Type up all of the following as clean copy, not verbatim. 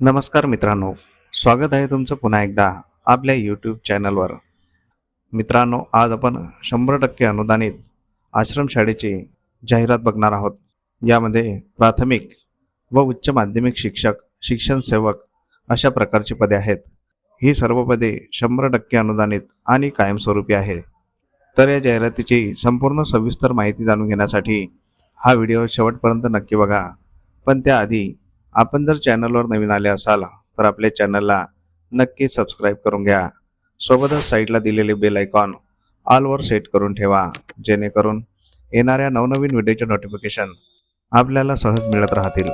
नमस्कार मित्रांनो, स्वागत आहे तुमचं पुन्हा एकदा आपल्या यूट्यूब चॅनलवर. मित्रांनो, आज आपण 100% अनुदानित आश्रमशाळेची जाहिरात बघणार आहोत. यामध्ये प्राथमिक व उच्च माध्यमिक शिक्षक, शिक्षण सेवक अशा प्रकारची पदे आहेत. ही सर्व पदे 100% अनुदानित आणि कायमस्वरूपी आहे. तर या जाहिरातीची संपूर्ण सविस्तर माहिती जाणून घेण्यासाठी हा व्हिडिओ शेवटपर्यंत नक्की बघा. पण त्याआधी आपण जर चॅनलवर नवीन आले असाल तर आपल्या चॅनलला नक्की सबस्क्राईब करून घ्या. सोबतच साईडला दिलेले बेल आयकॉन ऑलवर सेट करून ठेवा, जेणेकरून येणाऱ्या नवनवीन व्हिडिओचे नोटिफिकेशन आपल्याला सहज मिळत राहतील.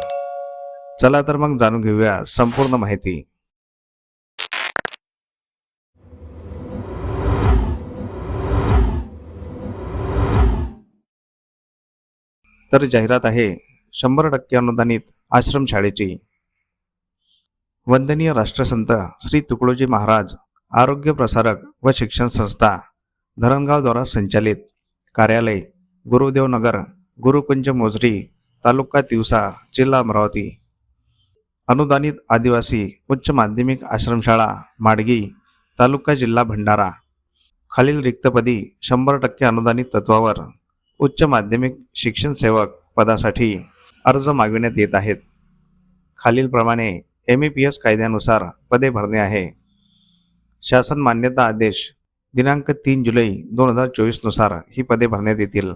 चला तर मग जाणून घेऊया संपूर्ण माहिती. तर जाहिरात आहे 100% अनुदानित आश्रमशाळेची. वंदनीय राष्ट्रसंत श्री तुकडोजी महाराज आरोग्य प्रसारक व शिक्षण संस्था धरणगाव द्वारा संचालित कार्यालय, गुरुदेव नगर, गुरुकुंज मोजरी, तालुका तिवसा, जिल्हा अमरावती. अनुदानित आदिवासी उच्च माध्यमिक आश्रमशाळा माडगी, तालुका जिल्हा भंडारा. खालील रिक्तपदी 100% अनुदानित तत्वावर उच्च माध्यमिक शिक्षण सेवक पदासाठी अर्ज मागविण्यात येत आहेत. खालीलप्रमाणे MEPS कायद्यानुसार पदे भरणे आहे. शासन मान्यता आदेश दिनांक 3 जुलै 2024 नुसार ही पदे भरण्यात येतील.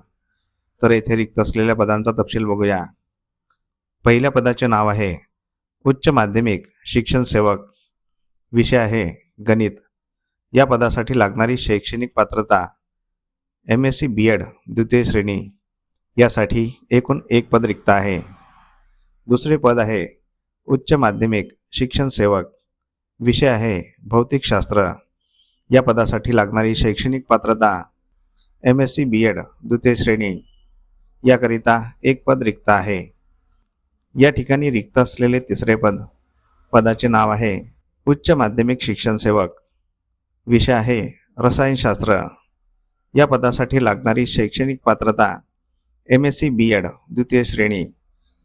तर येथे रिक्त असलेल्या पदांचा तपशील बघूया. पहिल्या पदाचे नाव आहे उच्च माध्यमिक शिक्षण सेवक. विषय आहे गणित. या पदासाठी लागणारी शैक्षणिक पात्रता MSc BEd द्वितीय श्रेणी. यासाठी एकूण एक पद रिक्त आहे. दुसरे पद आहे उच्च माध्यमिक शिक्षण सेवक. विषय आहे भौतिकशास्त्र. या पदासाठी लागणारी शैक्षणिक पात्रता MSc BEd द्वितीय श्रेणी. याकरिता एक पद रिक्त आहे. या ठिकाणी रिक्त असलेले तिसरे पदाचे नाव आहे उच्च माध्यमिक शिक्षण सेवक. विषय आहे रसायनशास्त्र. या पदासाठी लागणारी शैक्षणिक पात्रता MSc BEd द्वितीय श्रेणी.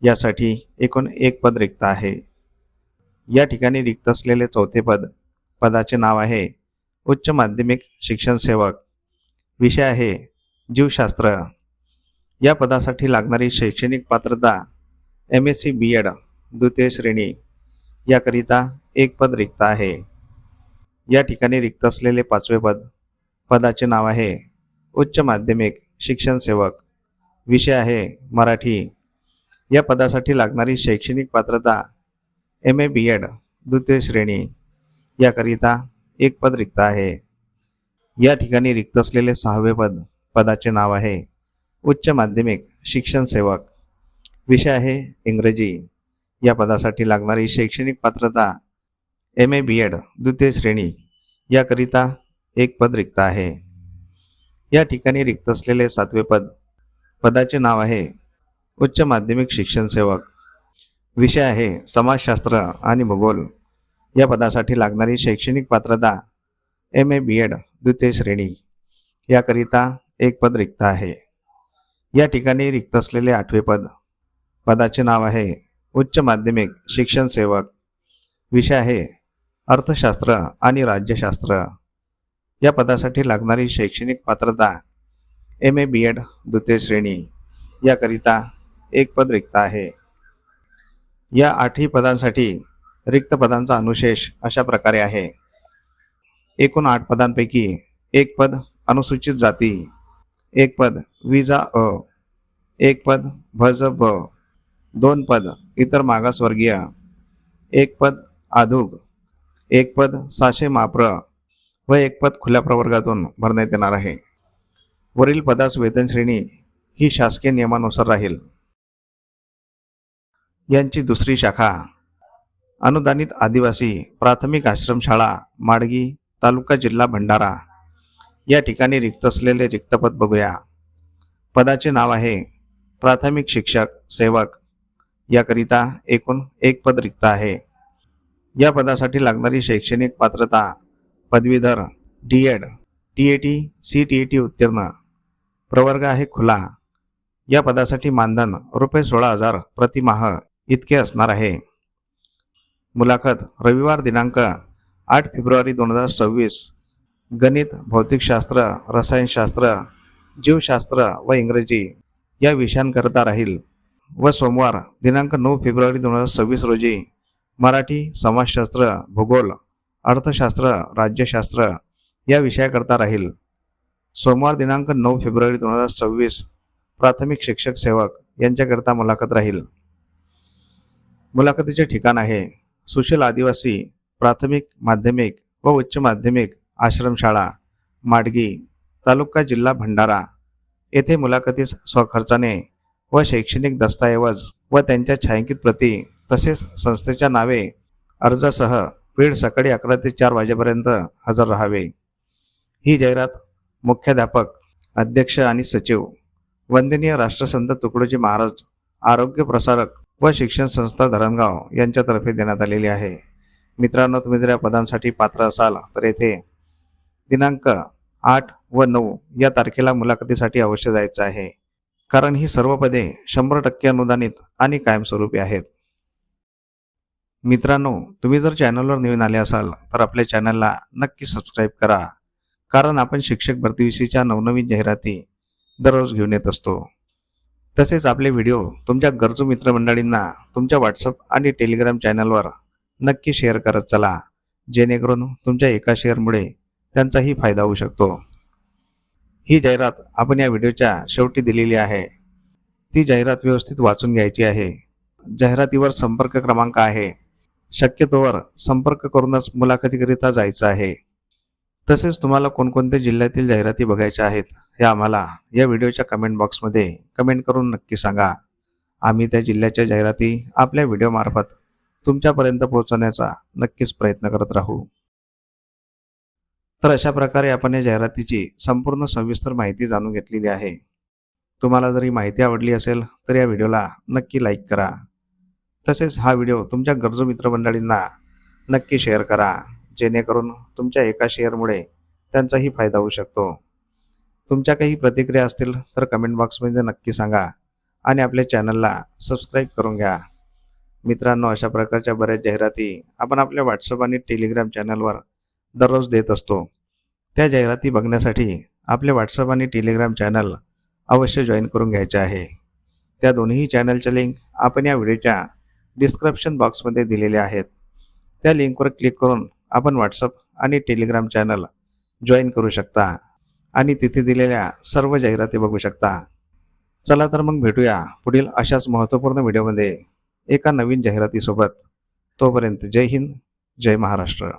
यासाठी एकूण एक पद रिक्त आहे. या ठिकाणी रिक्त असलेले चौथे पदाचे नाव आहे उच्च माध्यमिक शिक्षण सेवक. विषय आहे जीवशास्त्र. या पदासाठी लागणारी शैक्षणिक पात्रता MSc BEd द्वितीय श्रेणी. याकरिता एक पद रिक्त आहे. या ठिकाणी रिक्त असलेले पाचवे पदाचे नाव आहे उच्च माध्यमिक शिक्षण सेवक. विषय आहे मराठी. या पदासाठी लागणारी शैक्षणिक पात्रता MA BEd द्वितीय श्रेणी. याकरिता एक पद रिक्त आहे. या ठिकाणी रिक्त असलेले सहावे पदाचे नाव आहे उच्च माध्यमिक शिक्षण सेवक. विषय आहे इंग्रजी. या पदासाठी लागणारी शैक्षणिक पात्रता MA BEd द्वितीय श्रेणी. याकरिता एक पद रिक्त आहे. या ठिकाणी रिक्त असलेले सातवे पदाचे नाव आहे उच्च माध्यमिक शिक्षण सेवक. विषय आहे समाजशास्त्र आणि भूगोल. या पदासाठी लागणारी शैक्षणिक पात्रता MA BEd द्वितीय श्रेणी. याकरिता एक पद रिक्त आहे. या ठिकाणी रिक्त असलेले आठवे पदाचे नाव आहे उच्च माध्यमिक शिक्षण सेवक. विषय आहे अर्थशास्त्र आणि राज्यशास्त्र. या पदासाठी लागणारी शैक्षणिक पात्रता MA BEd द्वितीय श्रेणी. याकरिता एक पद रिक्त आहे. या आठही पदांसाठी रिक्त पदांचा अनुशेष अशा प्रकारे आहे. एकूण 8 पदांपैकी एक पद अनुसूचित जाती, एक पद विजा अ, एक पद भज ब, 2 पद इतर मागासवर्गीय, एक पद आधुग, एक पद साशे माप्र व एक पद खुल्या प्रवर्गातून भरण्यात येणार आहे. वरील पदास वेतन श्रेणी ही शासकीय नियमानुसार राहील. यांची दुसरी शाखा अनुदानित आदिवासी प्राथमिक आश्रमशाळा माडगी, तालुका जिल्हा भंडारा. या ठिकाणी रिक्त असलेले रिक्तपद बघूया. पदाचे नाव आहे प्राथमिक शिक्षक सेवक. याकरिता एकूण एक पद रिक्त आहे. या पदासाठी लागणारी शैक्षणिक पात्रता पदवीधर, DEd, TAT, CTET उत्तीर्ण. प्रवर्ग आहे खुला. या पदासाठी मानधन ₹16,000 प्रतिमाह इतके असणार आहे. मुलाखत रविवार दिनांक 8 फेब्रुवारी 2026 गणित, भौतिकशास्त्र, रसायनशास्त्र, जीवशास्त्र व इंग्रजी या विषयांकरता राहील व सोमवार दिनांक 9 फेब्रुवारी 2026 रोजी मराठी, समाजशास्त्र, भूगोल, अर्थशास्त्र, राज्यशास्त्र या विषयाकरता राहील. सोमवार दिनांक 9 फेब्रुवारी 2026 प्राथमिक शिक्षक सेवक यांच्याकरता मुलाखत राहील. मुलाखतीचे ठिकाण आहे सुशील आदिवासी प्राथमिक, माध्यमिक व उच्च माध्यमिक आश्रमशाळा, माडगी, तालुका, जिल्हा भंडारा येथे मुलाखतीस स्वखर्चाने व शैक्षणिक दस्तऐवज व त्यांच्या छायांकित प्रती तसेच संस्थेच्या नावे अर्जासह वेळ सकाळी 11 ते 4 वाजेपर्यंत हजर राहावे. ही जाहिरात मुख्याध्यापक, अध्यक्ष आणि सचिव वंदनीय राष्ट्रसंत तुकडोजी महाराज आरोग्य प्रसारक व शिक्षण संस्था धरणगाव यांच्यातर्फे देण्यात आलेली आहे. मित्रांनो, तुम्ही जर या पदांसाठी पात्र असाल तर येथे दिनांक 8 व 9 या तारखेला मुलाखतीसाठी अवश्य जायचं आहे, कारण ही सर्व पदे 100% अनुदानित आणि कायमस्वरूपी आहेत. मित्रांनो, तुम्ही जर चॅनलवर नवीन आले असाल तर आपल्या चॅनलला नक्की सबस्क्राईब करा, कारण आपण शिक्षक भरतीविषयीच्या नवनवीन जाहिराती दररोज घेऊन येत असतो. तसेच आपले व्हिडिओ तुमच्या गरजू मित्रमंडळींना तुमच्या व्हॉट्सअप आणि टेलिग्राम चॅनलवर नक्की शेअर करत चला, जेणेकरून तुमच्या एका शेअरमुळे त्यांचाही फायदा होऊ शकतो. ही जाहिरात आपण या व्हिडिओच्या शेवटी दिलेली आहे. ती जाहिरात व्यवस्थित वाचून घ्यायची आहे. जाहिरातीवर संपर्क क्रमांक आहे. शक्यतोवर संपर्क करूनच मुलाखतीकरिता जायचं आहे. तसेच तुम्हाला कोणकोणत्या जिल्ह्यातील जाहिराती बघायच्या आहेत हे आम्हाला या व्हिडिओच्या कमेंट बॉक्समध्ये कमेंट करून नक्की सांगा. आम्ही त्या जिल्ह्याच्या जाहिराती आपल्या व्हिडिओमार्फत तुमच्यापर्यंत पोहोचवण्याचा नक्कीच प्रयत्न करत राहू. तर अशा प्रकारे आपण या जाहिरातीची संपूर्ण सविस्तर माहिती जाणून घेतलेली आहे. तुम्हाला जर ही माहिती आवडली असेल तर या व्हिडिओला नक्की लाईक करा. तसेच हा व्हिडिओ तुमच्या गरजू मित्रमंडळींना नक्की शेअर करा, जेणेकरून तुमच्या एका शेअरमुळे त्यांचाही फायदा होऊ शकतो. तुमच्या काही प्रतिक्रिया असतील तर कमेंट बॉक्समध्ये नक्की सांगा आणि आपल्या चॅनलला सबस्क्राईब करून घ्या. मित्रांनो, अशा प्रकारच्या बऱ्याच जाहिराती आपण आपल्या व्हॉट्सअप आणि टेलिग्राम चॅनलवर दररोज देत असतो. त्या जाहिराती बघण्यासाठी आपले व्हॉट्सअप आणि टेलिग्राम चॅनल अवश्य जॉईन करून घ्यायचे आहे. त्या दोन्ही चॅनलच्या लिंक आपण या व्हिडिओच्या डिस्क्रिप्शन बॉक्समध्ये दिलेल्या आहेत. त्या लिंकवर क्लिक करून आपण व्हॉट्सअप आणि टेलिग्राम चॅनल जॉईन करू शकता आणि तिथे दिलेल्या सर्व जाहिराती बघू शकता. चला तर मग भेटूया पुढील अशाच महत्त्वपूर्ण व्हिडिओमध्ये एका नवीन जाहिरातीसोबत. तोपर्यंत जय हिंद, जय महाराष्ट्र.